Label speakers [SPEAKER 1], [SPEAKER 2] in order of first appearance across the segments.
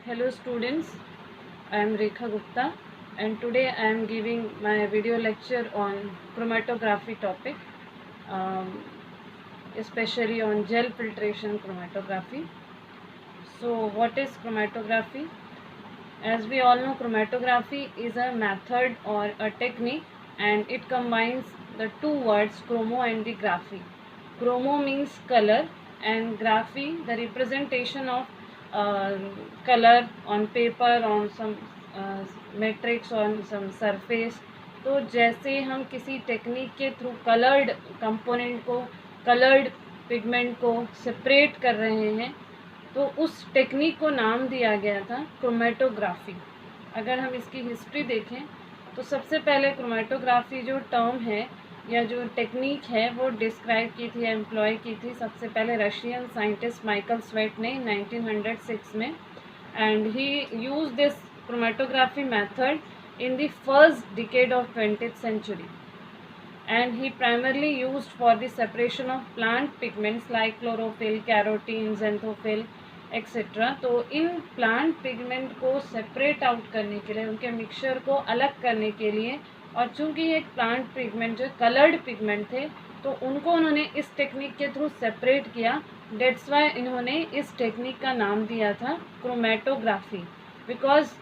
[SPEAKER 1] Hello students, I am Rekha Gupta and today I am giving my video lecture on chromatography topic, um, especially on gel filtration chromatography. So what is chromatography? As we all know, chromatography is a method or a technique and it combines the two words chromo and the graphy. Chromo means color and graphy the representation of uh, color on paper, on some matrix, on some surface. तो जैसे हम किसी technique के through coloured component को, coloured pigment को separate कर रहे हैं, तो उस टेक्निक को नाम दिया गया था क्रोमेटोग्राफी। अगर हम इसकी हिस्ट्री देखें तो सबसे पहले क्रोमेटोग्राफी जो टर्म है या जो टेक्निक है वो डिस्क्राइब की थी, एम्प्लॉय की थी सबसे पहले रशियन साइंटिस्ट माइकल स्वेट ने 1906 में, and he use this chromatography method in the first decade of 20th century, and he primarily used for the separation of plant pigments like chlorophyll, carotene, xanthophyll etc. तो in plant pigment को separate out करने के लिए, उनके mixture को अलग करने के लिए, और चूंकि ये प्लांट पिगमेंट जो कलर्ड पिगमेंट थे तो उनको उन्होंने इस टेक्निक के थ्रू सेपरेट किया। डेट्स वाई इन्होंने इस टेक्निक का नाम दिया था chromatography, because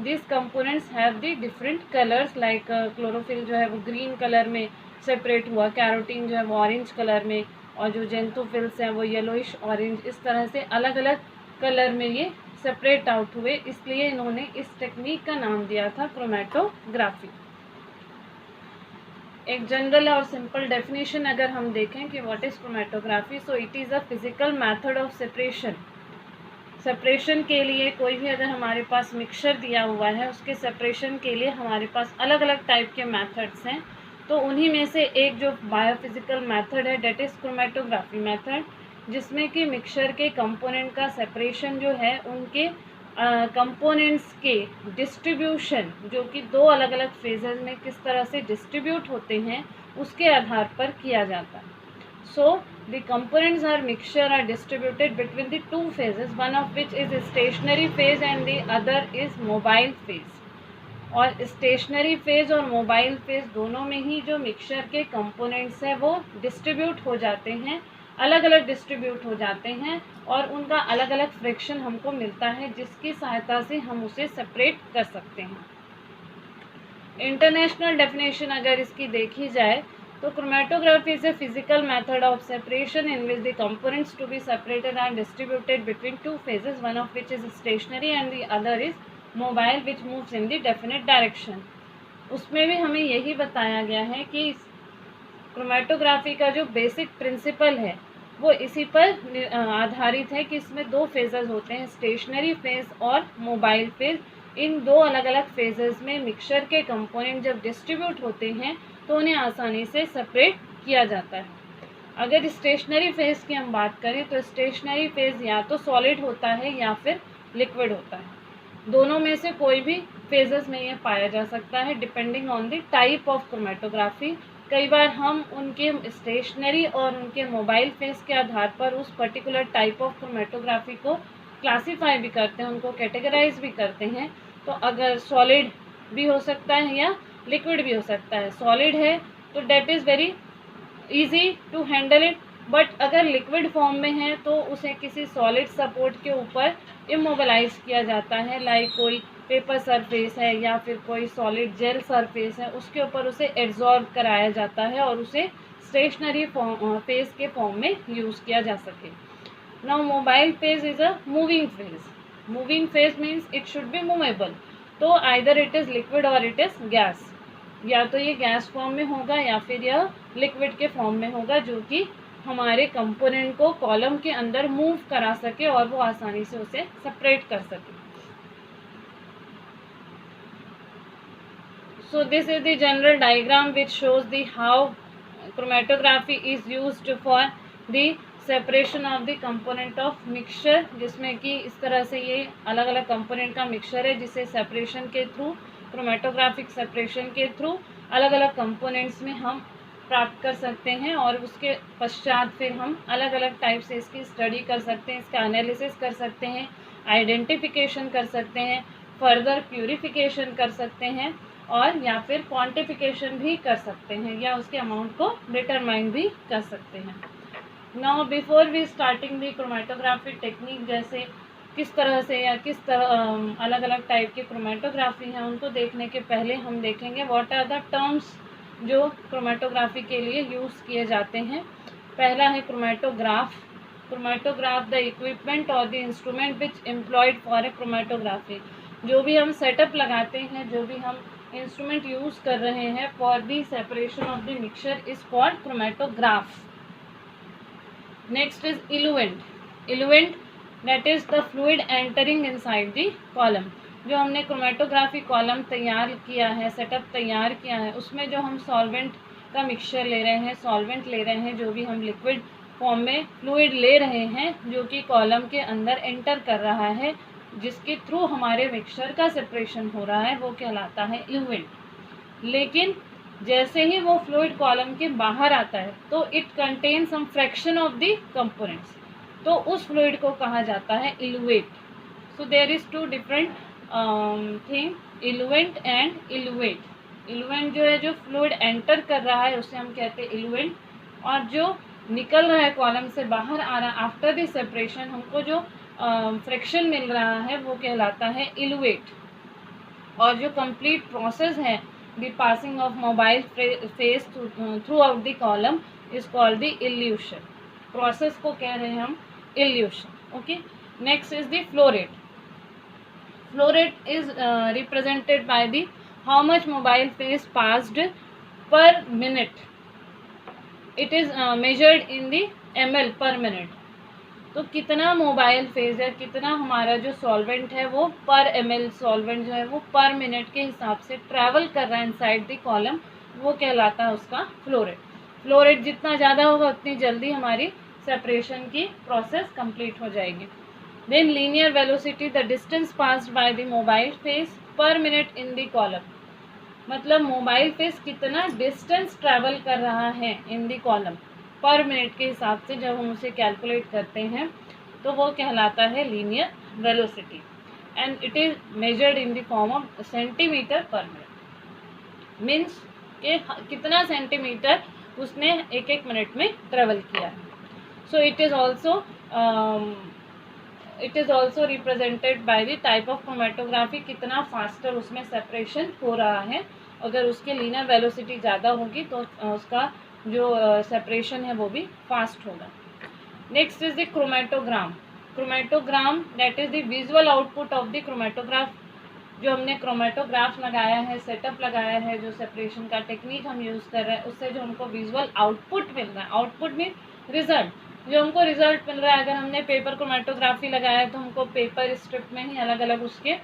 [SPEAKER 1] this components have the different colours, like chlorophyll जो है वो ग्रीन कलर में सेपरेट हुआ, कैरोटीन जो है वो ऑरेंज कलर में, और जो जेंथोफिल्स हैं वो येलोइश ऑरेंज, इस तरह से अलग अलग कलर में ये सेपरेट आउट हुए, इसलिए इन्होंने इस टेक्निक का नाम दिया था क्रोमेटोग्राफी। एक जनरल और सिंपल डेफिनेशन अगर हम देखें कि what is chromatography, so it is a physical method of separation. Separation के लिए कोई भी अगर हमारे पास मिक्सचर दिया हुआ है, उसके सेपरेशन के लिए हमारे पास अलग अलग टाइप के मेथड्स हैं, तो उन्हीं में से एक जो बायोफिजिकल मेथड है डेट इज़ क्रोमेटोग्राफी मेथड, जिसमें कि मिक्सचर के कंपोनेंट का सेपरेशन जो है उनके कंपोनेंट्स के डिस्ट्रीब्यूशन, जो कि दो अलग अलग फेजेस में किस तरह से डिस्ट्रीब्यूट होते हैं उसके आधार पर किया जाता है। So the components are mixture are distributed between the two phases, one of which is stationary phase and the other is mobile phase. और स्टेशनरी फेज और मोबाइल फेज दोनों में ही जो मिक्सचर के कंपोनेंट्स हैं वो डिस्ट्रीब्यूट हो जाते हैं, अलग अलग डिस्ट्रीब्यूट हो जाते हैं, और उनका अलग अलग फ्रिक्शन हमको मिलता है जिसकी सहायता से हम उसे सेपरेट कर सकते हैं। इंटरनेशनल डेफिनेशन अगर इसकी देखी जाए तो chromatography is a physical method of separation in which the components to be separated and distributed between two phases, one of which is stationary and the other is mobile which moves in the definite direction. उसमें भी हमें यही बताया गया है कि chromatography का जो बेसिक प्रिंसिपल है वो इसी पर आधारित है कि इसमें दो फेजेस होते हैं, स्टेशनरी फेज और मोबाइल फेज। इन दो अलग अलग फेजेस में मिक्सचर के कंपोनेंट जब डिस्ट्रीब्यूट होते हैं तो उन्हें आसानी से सेपरेट किया जाता है। अगर स्टेशनरी फेज की हम बात करें तो स्टेशनरी फेज या तो सॉलिड होता है या फिर लिक्विड होता है, दोनों में से कोई भी फेजेस में यह पाया जा सकता है depending on the type of chromatography. कई बार हम उनके स्टेशनरी और उनके मोबाइल फेज के आधार पर उस पर्टिकुलर टाइप ऑफ क्रोमेटोग्राफी को क्लासीफाई भी करते हैं, उनको कैटेगराइज भी करते हैं। तो अगर सॉलिड भी हो सकता है या लिक्विड भी हो सकता है। सॉलिड है तो that is very easy to handle it, but अगर लिक्विड फॉर्म में है तो उसे किसी सॉलिड सपोर्ट के ऊपर इमोबिलाइज किया जाता है, लाइक कोई पेपर सरफेस है या फिर कोई सॉलिड जेल सरफेस है, उसके ऊपर उसे एब्जॉर्ब कराया जाता है और उसे स्टेशनरी फेज के फॉर्म में यूज़ किया जा सके। Now mobile phase is a moving phase. Moving phase means it should be movable, तो आइदर इट इज़ लिक्विड और इट इज़ गैस, या तो ये गैस फॉर्म में होगा या फिर यह लिक्विड के फॉर्म में होगा, जो कि हमारे कंपोनेंट को कॉलम के अंदर मूव करा सके और वो आसानी से उसे सेपरेट कर सके। So this is the general diagram which shows the how chromatography is used for the separation of the component of mixture, जिसमें कि इस तरह से ये अलग अलग कंपोनेंट का मिक्सचर है जिसे सेपरेशन के थ्रू, क्रोमेटोग्राफिक सेपरेशन के थ्रू अलग अलग कंपोनेंट्स में हम प्राप्त कर सकते हैं, और उसके पश्चात फिर हम अलग अलग टाइप से इसकी स्टडी कर सकते हैं, इसका एनालिसिस कर सकते हैं, आइडेंटिफिकेशन कर सकते हैं, फर्दर प्यूरिफिकेशन कर सकते हैं, और या फिर क्वांटिफिकेशन भी कर सकते हैं, या उसके अमाउंट को डिटरमाइन भी कर सकते हैं। Now before we starting the chromatography technique, जैसे किस तरह से या किस तरह अलग अलग टाइप की क्रोमेटोग्राफी हैं, उनको देखने के पहले हम देखेंगे व्हाट आर द टर्म्स जो क्रोमेटोग्राफी के लिए यूज़ किए जाते हैं। पहला है क्रोमेटोग्राफ। क्रोमेटोग्राफ द इक्विपमेंट और the instrument which employed for a chromatography. जो भी हम सेटअप लगाते हैं, जो भी हम इंस्ट्रूमेंट यूज़ कर रहे हैं for the separation of the mixture is called chromatograph. Next is eluent. Eluent that is the fluid entering inside the column। जो हमने क्रोमेटोग्राफी कॉलम तैयार किया है, सेटअप तैयार किया है, उसमें जो हम सॉल्वेंट का मिक्सचर ले रहे हैं, सॉल्वेंट ले रहे हैं, जो भी हम लिक्विड फॉर्म में फ्लूइड ले रहे हैं, जो कि कॉलम के अंदर एंटर कर रहा है, जिसके थ्रू हमारे मिक्सचर का सेपरेशन हो रहा है, वो कहलाता है इलुएंट। लेकिन जैसे ही वो फ्लूइड कॉलम के बाहर आता है तो it contain some fraction of the components, तो उस फ्लूइड को कहा जाता है eluate. So there is two different thing, eluent and eluate. Eluent जो है, जो फ्लूइड एंटर कर रहा है, उसे हम कहते हैं इलुएंट, और जो निकल रहा है कॉलम से बाहर आ रहा है आफ्टर द सेपरेशन, हमको जो फ्रैक्शन मिल रहा है, वो कहलाता है इलुएट। और जो कंप्लीट प्रोसेस है, the passing of mobile face through out the column is called the evolution. Process को कह रहे हैं हम evolution. Okay, next is the flow rate. Flow rate is represented by the how much mobile face passed पर minute. It is measured in the ml पर minute. तो कितना mobile phase है, कितना हमारा जो सॉल्वेंट है वो पर ml सॉल्वेंट जो है वो पर मिनट के हिसाब से ट्रैवल कर रहा है इनसाइड द कॉलम, वो कहलाता है उसका फ्लो रेट। फ्लो रेट जितना ज़्यादा होगा उतनी जल्दी हमारी सेपरेशन की प्रोसेस कंप्लीट हो जाएगी। Then linear velocity, the distance passed by the mobile phase per minute in the column. मतलब मोबाइल फेस कितना डिस्टेंस ट्रैवल कर रहा है in the column per minute के हिसाब से, जब हम उसे कैलकुलेट करते हैं तो वो कहलाता है linear velocity, and it is measured in the form of centimetre पर मिनट। मीन्स के कितना सेंटीमीटर उसने एक एक मिनट में ट्रेवल किया है। So it is also represented by the type of chromatography, कितना फास्टर उसमें सेपरेशन हो रहा है। अगर उसके लीनियर वेलोसिटी ज़्यादा होगी तो उसका जो सेपरेशन है वो भी फास्ट होगा। Next is the chromatogram. Chromatogram that is the visual output of the chromatograph. जो हमने क्रोमेटोग्राफ लगाया है, सेटअप लगाया है, जो सेपरेशन का टेक्निक हम यूज़ कर रहे हैं, उससे जो हमको विजुअल आउटपुट मिल रहा है, आउटपुट मीन रिजल्ट, जो हमको रिजल्ट मिल रहा है। अगर हमने पेपर क्रोमेटोग्राफी लगाया है तो हमको पेपर स्ट्रिप में ही अलग अलग उसके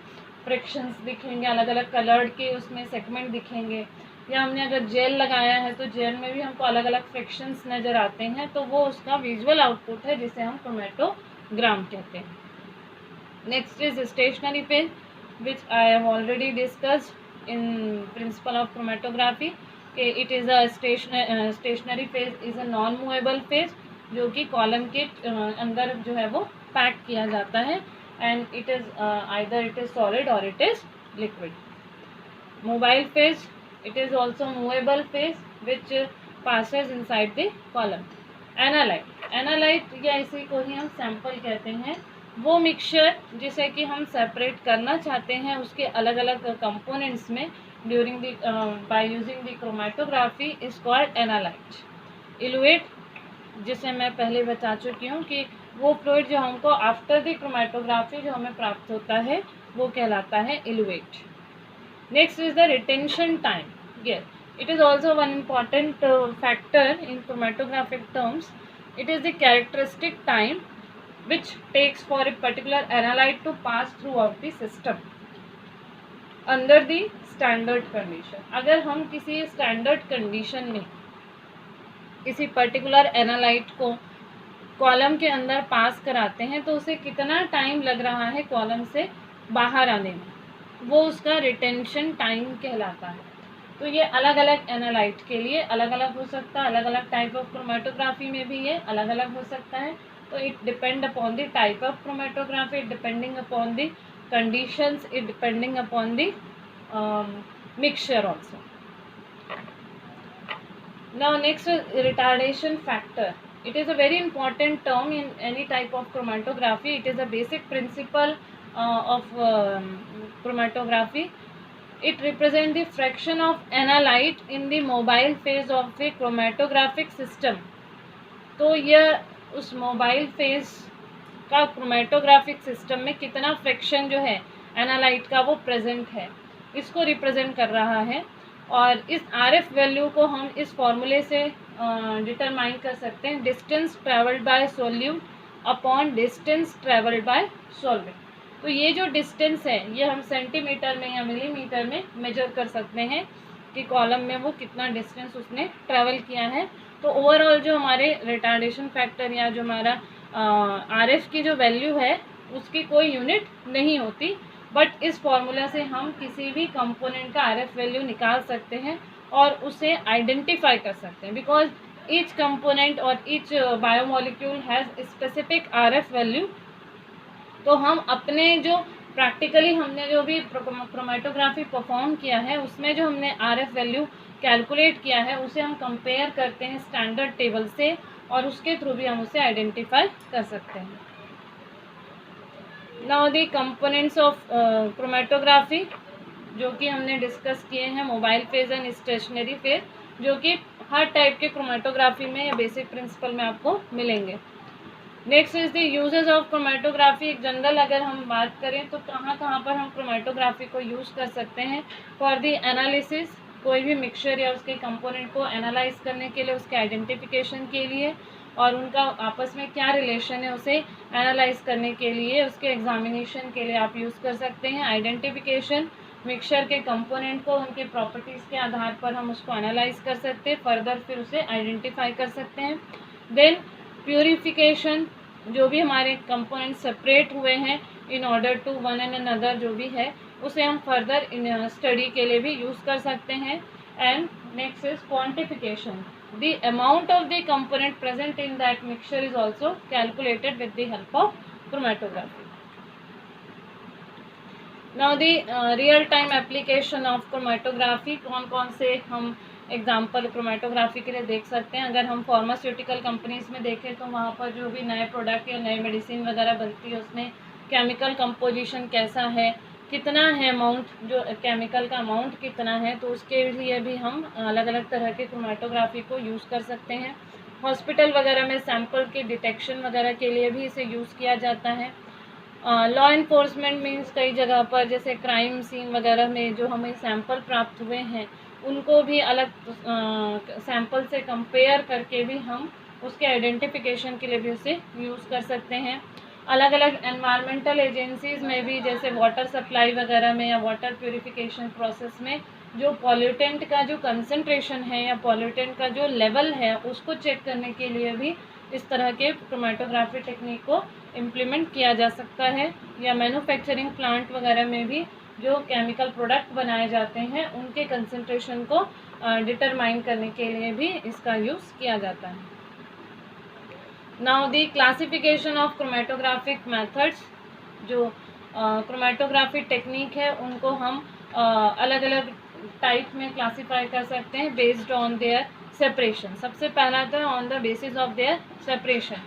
[SPEAKER 1] फ्रैक्शंस दिखेंगे, अलग अलग कलर्ड के उसमें सेगमेंट दिखेंगे। या हमने अगर जेल लगाया है तो जेल में भी हमको अलग अलग फ्रैक्शंस नज़र आते हैं, तो वो उसका विजुअल आउटपुट है, जिसे हम क्रोमेटोग्राम कहते हैं। Next is stationary page, which I have already discussed in principle of chromatography। It is a stationary phase is a non-movable phase, जो कि कॉलम के अंदर जो है वो पैक किया जाता है, and it is either it is solid or it is liquid। Mobile phase, it is also movable phase which passes inside the column। Analyte, analyte या इसी को ही हम सैंपल कहते हैं, वो मिक्सचर जिसे कि हम सेपरेट करना चाहते हैं उसके अलग अलग कंपोनेंट्स में during the by using the chromatography is called analyte. Eluate, जिसे मैं पहले बता चुकी हूँ कि वो फ्लूइड जो हमको आफ्टर द क्रोमेटोग्राफी जो हमें प्राप्त होता है वो कहलाता है eluate. Next is the retention time. Yes, it is also one important factor in chromatographic terms. It is the characteristic time which takes for a particular analyte to pass throughout the system under the standard condition। अगर हम किसी standard condition में किसी particular analyte को column के अंदर पास कराते हैं तो उसे कितना टाइम लग रहा है कॉलम से बाहर आने में, वो उसका रिटेंशन टाइम कहलाता है। तो ये अलग अलग एनालाइट के लिए अलग अलग हो सकता है, अलग अलग टाइप ऑफ क्रोमेटोग्राफी में भी ये अलग अलग हो सकता है। तो it depend upon the type of chromatography, depending upon the conditions, it depending upon the mixture also. Now next is retardation factor. It is a very important term in any type of chromatography. It is a basic principle of chromatography. It represents the fraction of analyte in the mobile phase of the chromatographic system. तो यह उस mobile phase का chromatographic system में कितना fraction जो है analyte का वो प्रेजेंट है, इसको रिप्रेजेंट कर रहा है। और इस आरएफ वैल्यू को हम इस फॉर्मूले से डिटरमाइन कर सकते हैं, distance travelled bye solute upon distance travelled bye solvent. तो ये जो डिस्टेंस है ये हम सेंटीमीटर में या मिलीमीटर में मेजर कर सकते हैं कि कॉलम में वो कितना डिस्टेंस उसने ट्रैवल किया है। तो ओवरऑल जो हमारे रिटार्डेशन फैक्टर या जो हमारा आरएफ की जो वैल्यू है उसकी कोई यूनिट नहीं होती, बट इस फॉर्मूला से हम किसी भी कंपोनेंट का आरएफ वैल्यू निकाल सकते हैं और उसे आइडेंटिफाई कर सकते हैं, बिकॉज ईच कंपोनेंट और each biomolecule has specific RF value. तो हम अपने जो प्रैक्टिकली हमने जो भी क्रोमेटोग्राफी परफॉर्म किया है उसमें जो हमने आरएफ वैल्यू कैलकुलेट किया है उसे हम कंपेयर करते हैं स्टैंडर्ड टेबल से और उसके थ्रू भी हम उसे आइडेंटिफाई कर सकते हैं। Now the components of chromatography जो कि हमने डिस्कस किए हैं, mobile phase and stationary phase, जो कि हर टाइप के क्रोमेटोग्राफी में या बेसिक प्रिंसिपल में आपको मिलेंगे। Next is the uses of chromatography. एक जनरल अगर हम बात करें तो कहाँ कहाँ पर हम क्रोमेटोग्राफी को यूज़ कर सकते हैं। फॉर द एनालिसिस, कोई भी मिक्सचर या उसके कंपोनेंट को एनालाइज करने के लिए, उसके आइडेंटिफिकेशन के लिए और उनका आपस में क्या रिलेशन है उसे एनालाइज करने के लिए, उसके एग्जामिनेशन के लिए आप यूज़ कर सकते हैं। आइडेंटिफिकेशन, मिक्सचर के कंपोनेंट को उनके प्रॉपर्टीज़ के आधार पर हम उसको एनालाइज कर सकते हैं, फर्दर फिर उसे आइडेंटिफाई कर सकते हैं। देन प्यूरिफिकेशन, जो भी हमारे कंपोनेंट सेपरेट हुए हैं in order to one and another जो भी है उसे हम फर्दर इन स्टडी के लिए भी यूज़ कर सकते हैं। And next is quantification, the amount of the component present in that mixture is also calculated with the help of chromatography. Now the real time application of chromatography, कौन कौन से हम एग्जाम्पल क्रोमेटोग्राफी के लिए देख सकते हैं। अगर हम फार्मास्यूटिकल कंपनीज में देखें तो वहाँ पर जो भी नए प्रोडक्ट या नए मेडिसिन वगैरह बनती है उसमें केमिकल कंपोजिशन कैसा है, कितना है अमाउंट, जो केमिकल का अमाउंट कितना है, तो उसके लिए भी हम अलग अलग तरह के क्रोमेटोग्राफी को यूज़ कर सकते हैं। हॉस्पिटल वगैरह में सैंपल के डिटेक्शन वगैरह के लिए भी इसे यूज़ किया जाता है। लॉ इन्फोर्समेंट मीन्स कई जगह पर जैसे क्राइम सीन वगैरह में जो हमें सैंपल प्राप्त हुए हैं उनको भी अलग सैंपल से कंपेयर करके भी हम उसके आइडेंटिफिकेशन के लिए भी उसे यूज़ कर सकते हैं। अलग अलग एनवायरमेंटल एजेंसीज़ में भी जैसे वाटर सप्लाई वगैरह में या वाटर प्यूरिफिकेशन प्रोसेस में जो पॉल्यूटेंट का जो कंसंट्रेशन है या पॉल्यूटेंट का जो लेवल है उसको चेक करने के लिए भी इस तरह के क्रोमेटोग्राफी टेक्निक को इम्प्लीमेंट किया जा सकता है। या मैन्युफैक्चरिंग प्लांट वगैरह में भी जो केमिकल प्रोडक्ट बनाए जाते हैं उनके कंसंट्रेशन को डिटरमाइन करने के लिए भी इसका यूज़ किया जाता है। Now the classification of chromatographic methods, जो क्रोमेटोग्राफी टेक्निक है उनको हम अलग अलग टाइप में क्लासीफाई कर सकते हैं बेस्ड ऑन देयर सेपरेशन। सबसे पहला तो on the basis of their separation.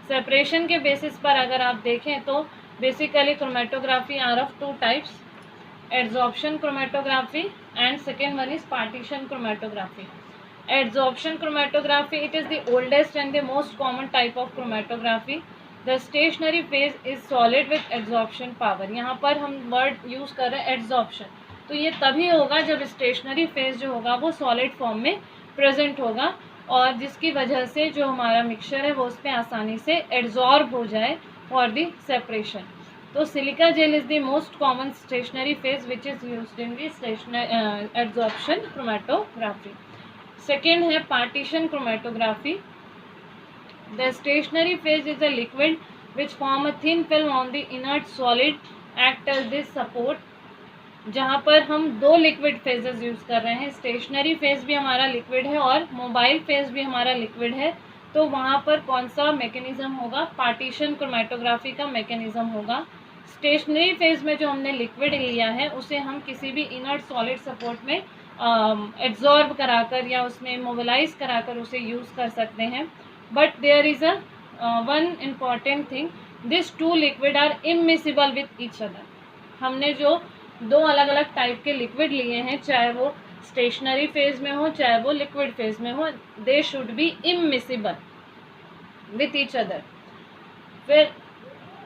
[SPEAKER 1] Separation के बेसिस पर अगर आप देखें तो basically chromatography are of two types, adsorption chromatography and second one is partition chromatography. Adsorption chromatography, it is the oldest and the most common type of chromatography. The stationary phase is solid with adsorption power. यहाँ पर हम word use कर रहे हैं adsorption, तो ये तभी होगा जब स्टेशनरी फेज जो होगा वो सॉलिड फॉर्म में प्रेजेंट होगा और जिसकी वजह से जो हमारा मिक्सचर है वो उस पर आसानी से एड्जॉर्ब हो जाए फॉर द सेपरेशन। तो silica gel is the most common stationary phase which is used in the stationary adsorption chromatography. Second है partition chromatography. The stationary phase is a liquid which form a thin film on the inert solid act as this support. जहाँ पर हम दो liquid phases use कर रहे हैं, stationary phase भी हमारा लिक्विड है और मोबाइल फेज भी हमारा लिक्विड है। तो वहाँ पर कौन सा मैकेनिज्म होगा, पार्टीशन क्रोमेटोग्राफी का मैकेनिज्म होगा। स्टेशनरी फेज में जो हमने लिक्विड लिया है उसे हम किसी भी इनर्ट सॉलिड सपोर्ट में एब्जॉर्ब कराकर या उसमें मोबिलाइज कराकर उसे यूज़ कर सकते हैं। But there is a one important thing, this two liquid are immiscible with each other. हमने जो दो अलग अलग टाइप के लिक्विड लिए हैं, चाहे वो स्टेशनरी फेज में हो चाहे वो लिक्विड फेज में हो, they should be immiscible with each other. फिर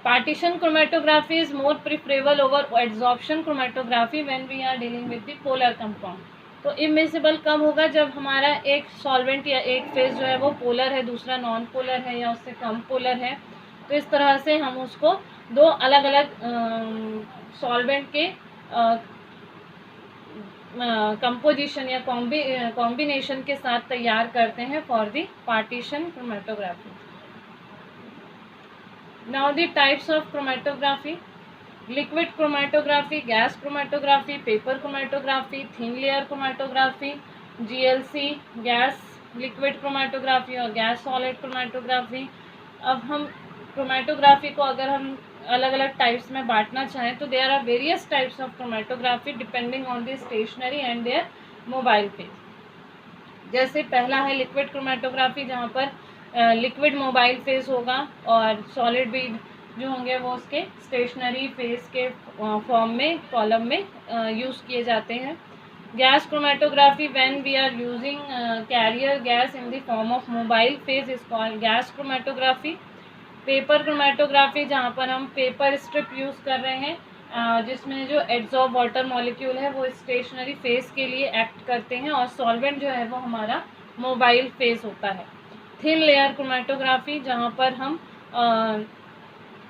[SPEAKER 1] partition chromatography is more preferable over adsorption chromatography when we are dealing with the polar compound। तो इमिसिबल कब होगा, जब हमारा एक सॉल्वेंट या एक फेज जो है वो पोलर है, दूसरा नॉन पोलर है या उससे कम पोलर है। तो इस तरह से हम उसको दो अलग अलग सॉल्वेंट के कंपोजिशन या कॉम्बिनेशन के साथ तैयार करते हैं for the partition chromatography. Now the types of chromatography: liquid chromatography, gas chromatography, paper chromatography, thin layer chromatography, GLC gas liquid chromatography और gas solid chromatography। अब हम chromatography को अगर हम अलग अलग टाइप्स में बांटना चाहें तो there are various types of chromatography depending on the stationary and their mobile phase। जैसे पहला है लिक्विड क्रोमेटोग्राफी, जहाँ पर लिक्विड मोबाइल फेज होगा और सॉलिड बीड जो होंगे वो उसके स्टेशनरी फेज के फॉर्म में कॉलम में यूज़ किए जाते हैं। Gas chromatography, when we are using carrier gas in the form of mobile phase is called gas chromatography. Paper chromatography, जहाँ पर हम पेपर स्ट्रिप यूज़ कर रहे हैं जिसमें जो एड्सॉर्ब वाटर मॉलिक्यूल है वो स्टेशनरी फेज के लिए एक्ट करते हैं और सॉल्वेंट जो है वो हमारा मोबाइल फेज होता है। थिन लेयर क्रोमेटोग्राफी, जहाँ पर हम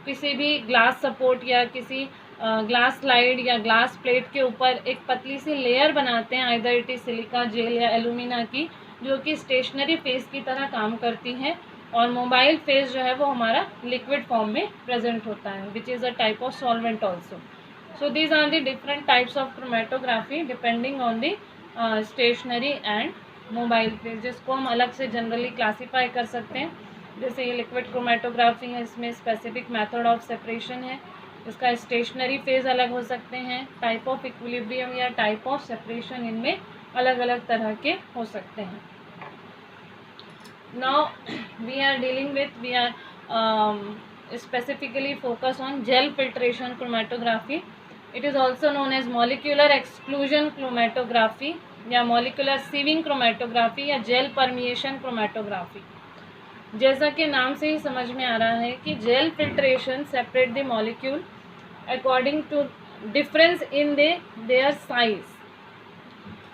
[SPEAKER 1] किसी भी ग्लास सपोर्ट या किसी ग्लास स्लाइड या ग्लास प्लेट के ऊपर एक पतली सी लेयर बनाते हैं, either it is silica gel या एलुमिना की, जो कि स्टेशनरी फेज की तरह काम करती हैं और मोबाइल फेज जो है वो हमारा लिक्विड फॉर्म में प्रेजेंट होता है, which is a type of solvent also. So these are the different types of chromatography depending on the stationary and mobile phase, जिसको हम अलग से जनरली क्लासीफाई कर सकते हैं। जैसे ये लिक्विड क्रोमेटोग्राफी है, इसमें स्पेसिफिक मेथड ऑफ सेपरेशन है, इसका स्टेशनरी फेज अलग हो सकते हैं, टाइप ऑफ इक्विलिब्रियम या टाइप ऑफ सेपरेशन इनमें अलग अलग तरह के हो सकते हैं। Now we are dealing with we are specifically focus on gel filtration chromatography. It is also known as molecular exclusion chromatography या molecular sieving chromatography या gel permeation chromatography। जैसा कि नाम से ही समझ में आ रहा है कि gel filtration separate the molecule according to difference in their size।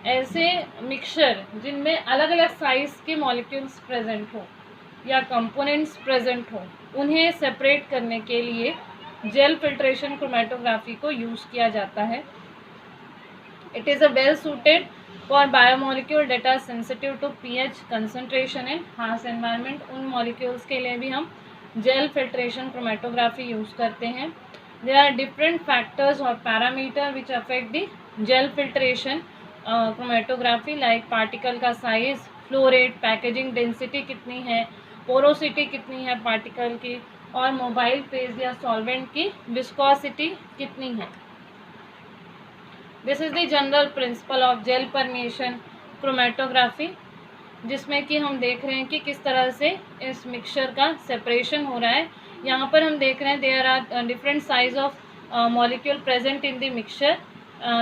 [SPEAKER 1] ऐसे मिक्सचर जिनमें अलग अलग साइज के मॉलिक्यूल्स प्रेजेंट हो या कंपोनेंट्स प्रेजेंट हो, उन्हें सेपरेट करने के लिए जेल फिल्ट्रेशन क्रोमेटोग्राफी को यूज़ किया जाता है। It is a well suited for biomolecule that are sensitive to pH concentration and harsh environment. उन मॉलिक्यूल्स के लिए भी हम जेल फिल्ट्रेशन क्रोमेटोग्राफी यूज़ करते हैं। देयर आर डिफरेंट फैक्टर्स और parameter which affect the gel filtration chromatography, like particle का size, flow rate, packaging density कितनी है, पोरोसिटी कितनी है पार्टिकल की, और मोबाइल फेज या सॉल्वेंट की विस्कोसिटी कितनी है। This is the general principle of gel permeation chromatography, जिसमें कि हम देख रहे हैं कि किस तरह से इस मिक्सचर का सेपरेशन हो रहा है। यहाँ पर हम देख रहे हैं there are different size of molecule present in the mixture.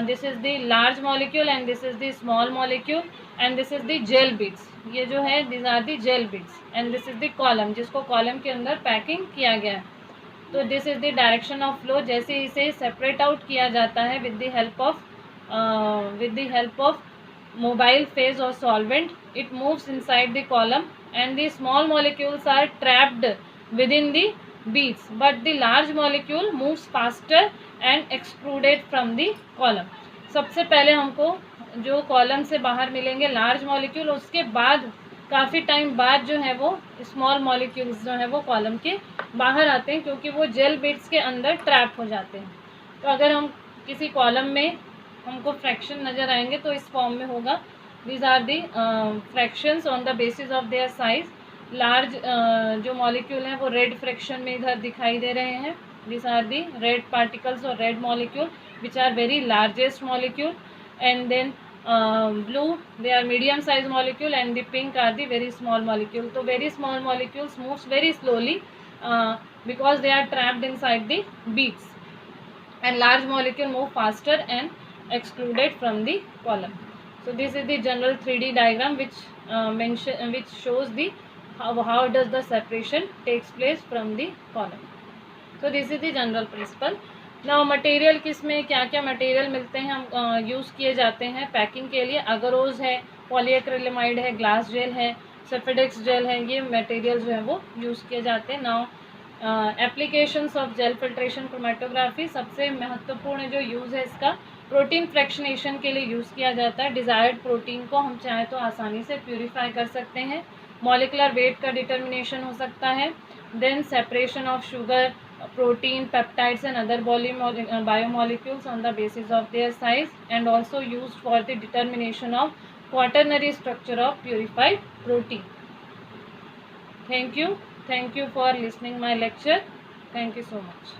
[SPEAKER 1] This is the large molecule and this is the small molecule and this is the gel beads. ये जो है this are the gel beads and this is the column, जिसको column के अंदर packing किया गया है। तो this is the direction of flow. जैसे इसे सेपरेट आउट किया जाता है with the help of mobile phase और solvent, it moves inside the column and the small molecules are trapped within the beads, but the large molecule moves faster and extruded from the column। सबसे पहले हमको जो column से बाहर मिलेंगे large molecule, उसके बाद काफ़ी टाइम बाद जो है वो स्मॉल मॉलिक्यूल्स जो है वो कॉलम के बाहर आते हैं, क्योंकि वो जेल बिट्स के अंदर ट्रैप हो जाते हैं। तो अगर हम किसी कॉलम में हमको फ्रैक्शन नज़र आएंगे तो इस फॉर्म में होगा। These are the fractions on the basis of their size. Large जो मॉलिक्यूल हैं वो रेड फ्रैक्शन में इधर दिखाई दे रहे हैं. This are the red particles और red molecule which are very largest molecule. And then blue, they are medium size molecule, and the pink are the very small molecule. So very small molecules moves very slowly because they are trapped inside the beads, and large molecule move faster and excluded from the column. So this is the general 3D diagram which shows the how does the separation takes place from the column. So this is the general principle. Now material किस में क्या क्या material मिलते हैं, हम use किए जाते हैं पैकिंग के लिए. अगरोज है, पॉलीएक्रिलेमाइड है, ग्लास जेल है, सल्फेडेक्स जेल है, ये मटेरियल जो है वो यूज़ किए जाते हैं. Now applications of gel filtration chromatography, सबसे महत्वपूर्ण जो यूज़ है इसका प्रोटीन फ्रैक्शनेशन के लिए यूज़ किया जाता है. डिज़ायर्ड प्रोटीन को हम चाहे तो आसानी से प्यूरीफाई कर सकते हैं. मॉलिकुलर वेट का डिटर्मिनेशन हो सकता है. Then separation of sugar, protein, peptides and other biomolecules on the basis of their size, and also used for the determination of quaternary structure of purified protein. Thank you for listening my lecture. Thank you so much.